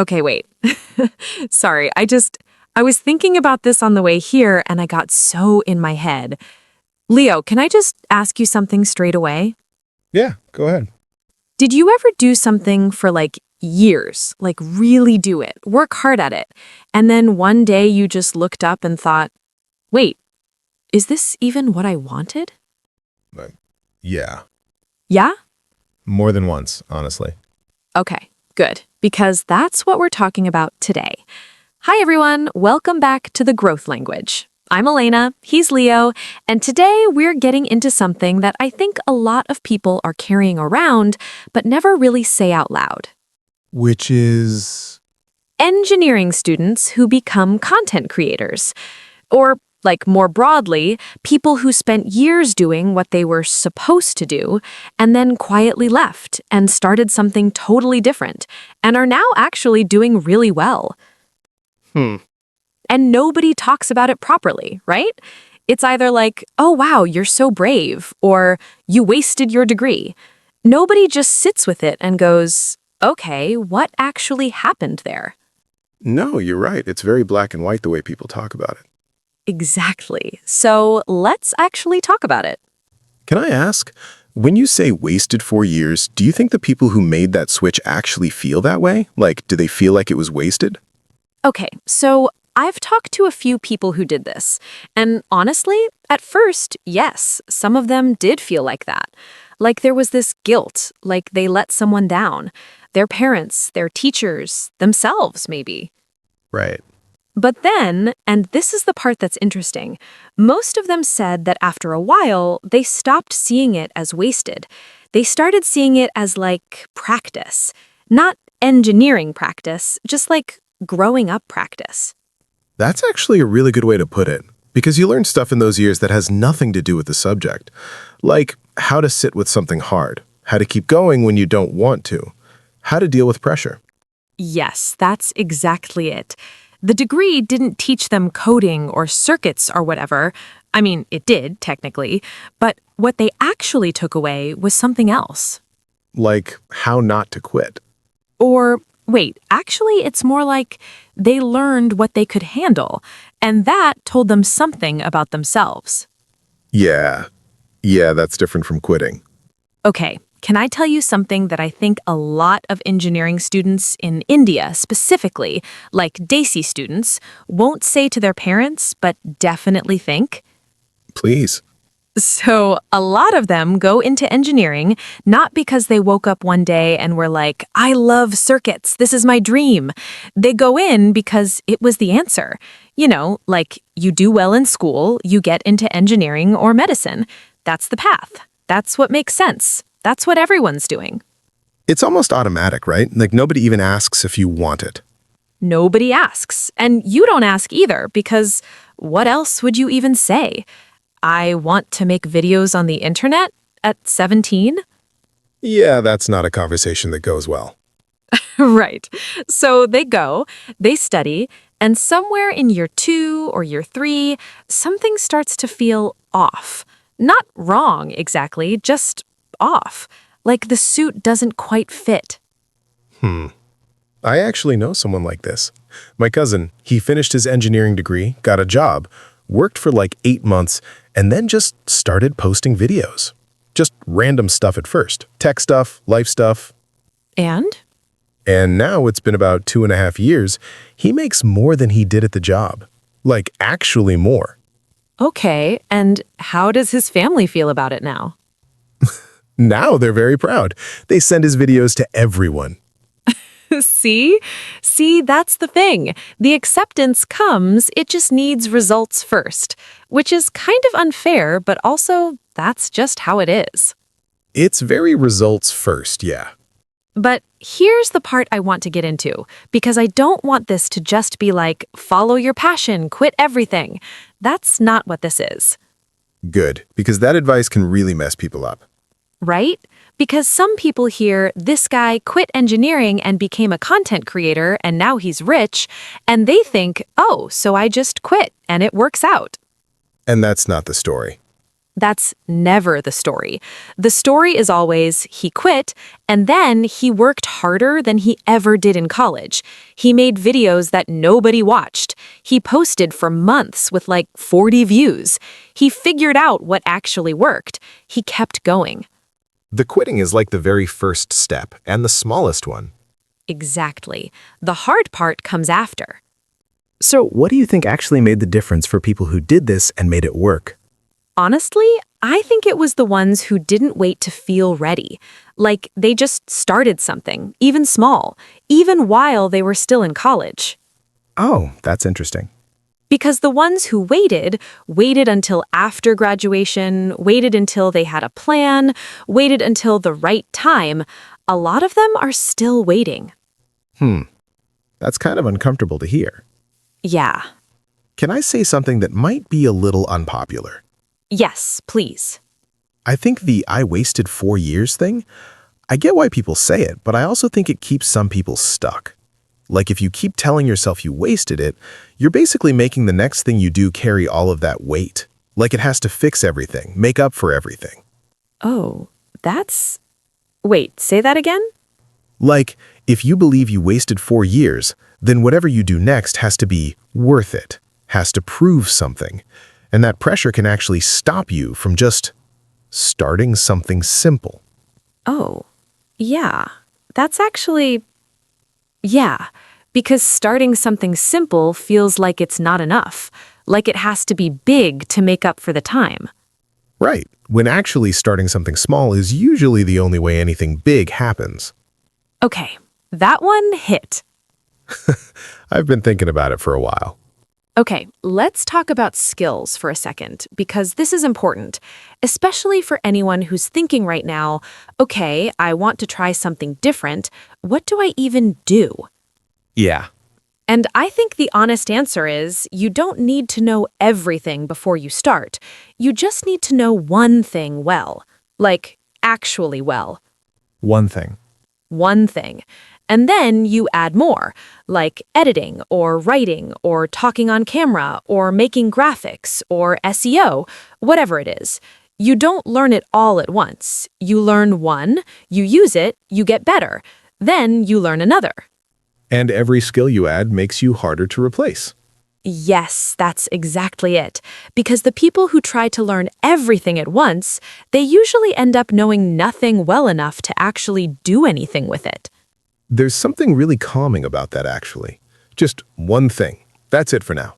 Okay, wait. Sorry, I was thinking about this on the way here and I got so in my head. Leo, can I just ask you something straight away? Yeah, go ahead. Did you ever do something for like years, like really do it, work hard at it, and then one day you just looked up and thought, wait, is this even what I wanted? Uh, yeah, Yeah? more than once, honestly. Okay, good, because that's what we're talking about today. Hi, everyone. Welcome back to the Growth Language. I'm Elena, he's Leo, and today we're getting into something that I think a lot of people are carrying around, but never really say out loud. Which is... Engineering students who become content creators. Or, like more broadly, people who spent years doing what they were supposed to do and then quietly left and started something totally different and are now actually doing really well. Hmm. And nobody talks about it properly, right? It's either like, oh wow, you're so brave, or you wasted your degree. Nobody just sits with it and goes, okay, what actually happened there? No, you're right. It's very black and white the way people talk about it. Exactly. So let's actually talk about it. Can I ask, when you say wasted 4 years, do you think the people who made that switch actually feel that way? Like, do they feel like it was wasted? Okay, so I've talked to a few people who did this, and honestly, at first, yes, some of them did feel like that. Like there was this guilt, like they let someone down. Their parents, their teachers, themselves, maybe. Right. But then, and this is the part that's interesting, most of them said that after a while, they stopped seeing it as wasted. They started seeing it as like practice, not engineering practice, just like growing up practice. That's actually a really good way to put it, because you learn stuff in those years that has nothing to do with the subject. Like how to sit with something hard, how to keep going when you don't want to, how to deal with pressure. Yes, that's exactly it. The degree didn't teach them coding or circuits or whatever. I mean, it did, technically, but what they actually took away was something else. Like how not to quit. Or, wait, actually, it's more like they learned what they could handle, and that told them something about themselves. Yeah, that's different from quitting. Okay, can I tell you something that I think a lot of engineering students in India specifically, like desi students, won't say to their parents, but definitely think? Please. So, a lot of them go into engineering not because they woke up one day and were like, I love circuits, this is my dream. They go in because it was the answer. You know, like you do well in school, you get into engineering or medicine. That's the path. That's what makes sense. That's what everyone's doing. It's almost automatic, right? Like nobody even asks if you want it. Nobody asks. And you don't ask either, because what else would you even say? I want to make videos on the internet at 17? Yeah, that's not a conversation that goes well. Right. So they go, they study, and somewhere in year 2 or year 3, something starts to feel off. Not wrong, exactly, just off. Like the suit doesn't quite fit. I actually know someone like this. My cousin, he finished his engineering degree, got a job, worked for like 8 months, and then just started posting videos. Just random stuff at first. Tech stuff, life stuff. And? And now it's been about 2.5 years. He makes more than he did at the job. Like, actually more. Okay, and how does his family feel about it now? Now they're very proud. They send his videos to everyone. See? See, that's the thing. The acceptance comes, it just needs results first, which is kind of unfair, but also that's just how it is. It's very results first, yeah. But here's the part I want to get into, because I don't want this to just be like, follow your passion, quit everything. That's not what this is. Good, because that advice can really mess people up. Right? Because some people hear this guy quit engineering and became a content creator and now he's rich, and they think, oh, so I just quit and it works out. And that's not the story. That's never the story. The story is always he quit, and then he worked harder than he ever did in college. He made videos that nobody watched. He posted for months with like 40 views. He figured out what actually worked. He kept going. The quitting is like the very first step, and the smallest one. Exactly. The hard part comes after. So, what do you think actually made the difference for people who did this and made it work? Honestly, I think it was the ones who didn't wait to feel ready. Like, they just started something, even small, even while they were still in college. Oh, that's interesting. Because the ones who waited until after graduation, waited until they had a plan, waited until the right time, a lot of them are still waiting. That's kind of uncomfortable to hear. Yeah. Can I say something that might be a little unpopular? Yes, please. I think the "I wasted 4 years" thing, I get why people say it, but I also think it keeps some people stuck. Like if you keep telling yourself you wasted it, you're basically making the next thing you do carry all of that weight. Like it has to fix everything, make up for everything. Oh, Wait, say that again? Like, if you believe you wasted 4 years, then whatever you do next has to be worth it, has to prove something. And that pressure can actually stop you from just starting something simple. Oh, yeah. That's actually... Yeah, because starting something simple feels like it's not enough, like it has to be big to make up for the time. Right, when actually starting something small is usually the only way anything big happens. Okay, that one hit. I've been thinking about it for a while. Okay, let's talk about skills for a second, because this is important, especially for anyone who's thinking right now, okay, I want to try something different. What do I even do? Yeah. And I think the honest answer is you don't need to know everything before you start. You just need to know one thing well. Like, actually well. One thing. One thing. And then you add more, like editing or writing or talking on camera or making graphics or SEO, whatever it is. You don't learn it all at once. You learn one, you use it, you get better. Then you learn another. And every skill you add makes you harder to replace. Yes, that's exactly it. Because the people who try to learn everything at once, they usually end up knowing nothing well enough to actually do anything with it. There's something really calming about that, actually. Just one thing. That's it for now.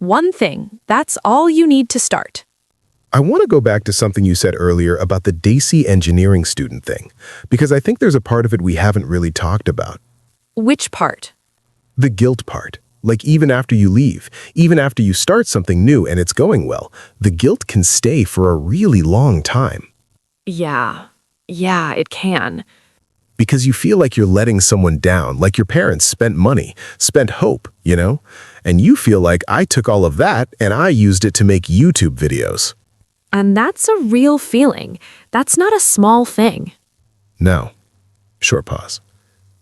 One thing, that's all you need to start. I want to go back to something you said earlier about the desi engineering student thing, because I think there's a part of it we haven't really talked about. Which part? The guilt part. Like even after you leave, even after you start something new and it's going well, the guilt can stay for a really long time. Yeah, it can. Because you feel like you're letting someone down, like your parents spent money, spent hope, you know? And you feel like I took all of that and I used it to make YouTube videos. And that's a real feeling. That's not a small thing. No. Short pause.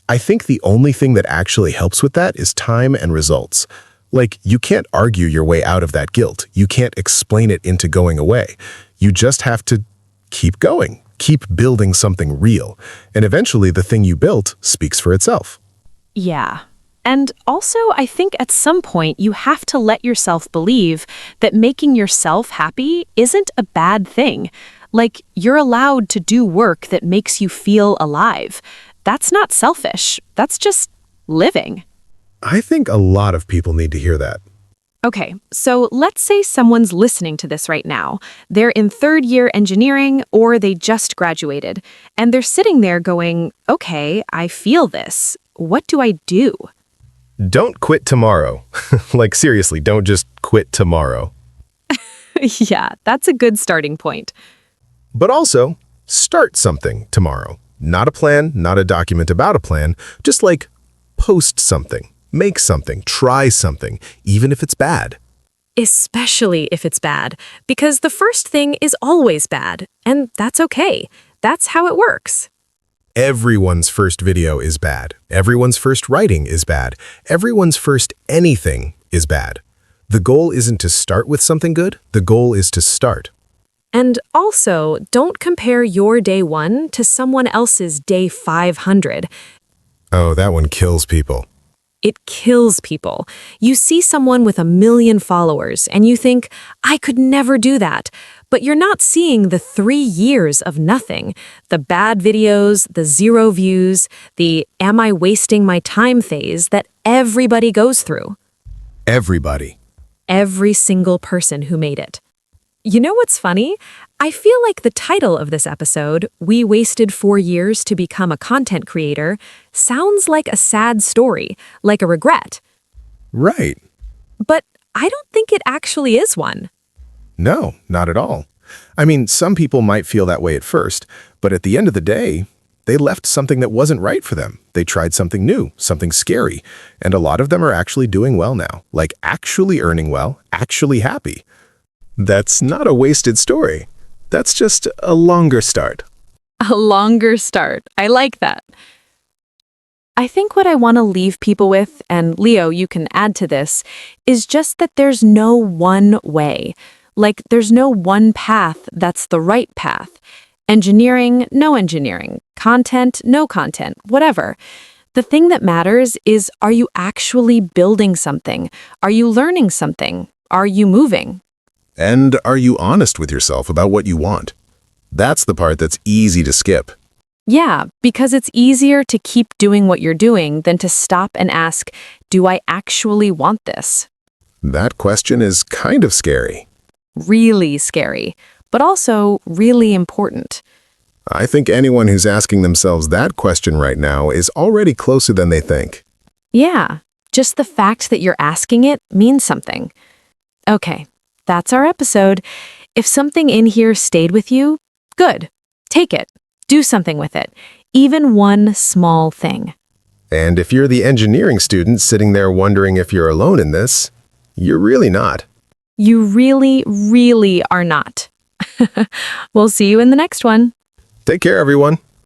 I think the only thing that actually helps with that is time and results. Like, you can't argue your way out of that guilt. You can't explain it into going away. You just have to keep going. Keep building something real, and eventually the thing you built speaks for itself. Yeah. And also, I think at some point you have to let yourself believe that making yourself happy isn't a bad thing. Like, you're allowed to do work that makes you feel alive. That's not selfish. That's just living. I think a lot of people need to hear that. Okay, so let's say someone's listening to this right now. They're in third year engineering or they just graduated, and they're sitting there going, okay, I feel this. What do I do? Don't quit tomorrow. Like, seriously, don't just quit tomorrow. Yeah, that's a good starting point. But also, start something tomorrow. Not a plan, not a document about a plan, just like post something. Make something, try something, even if it's bad. Especially if it's bad, because the first thing is always bad, and that's okay. That's how it works. Everyone's first video is bad. Everyone's first writing is bad. Everyone's first anything is bad. The goal isn't to start with something good. The goal is to start. And also, don't compare your day 1 to someone else's day 500. Oh, that one kills people. It kills people. You see someone with 1 million followers and you think, I could never do that. But you're not seeing the 3 years of nothing. The bad videos, the 0 views, the am I wasting my time phase that everybody goes through. Everybody. Every single person who made it. You know what's funny? I feel like the title of this episode, We Wasted 4 Years to Become a Content Creator, sounds like a sad story, like a regret. Right. But I don't think it actually is one. No, not at all. I mean, some people might feel that way at first, but at the end of the day, they left something that wasn't right for them. They tried something new, something scary, and a lot of them are actually doing well now, like actually earning well, actually happy. That's not a wasted story. That's just a longer start. A longer start. I like that. I think what I want to leave people with, and Leo, you can add to this, is just that there's no one way. Like, there's no one path that's the right path. Engineering, no engineering. Content, no content. Whatever. The thing that matters is, are you actually building something? Are you learning something? Are you moving? And are you honest with yourself about what you want? That's the part that's easy to skip. Yeah, because it's easier to keep doing what you're doing than to stop and ask, do I actually want this? That question is kind of scary. Really scary, but also really important. I think anyone who's asking themselves that question right now is already closer than they think. Yeah, just the fact that you're asking it means something. Okay, that's our episode. If something in here stayed with you, good. Take it. Do something with it. Even one small thing. And if you're the engineering student sitting there wondering if you're alone in this, you're really not. You really, really are not. We'll see you in the next one. Take care, everyone.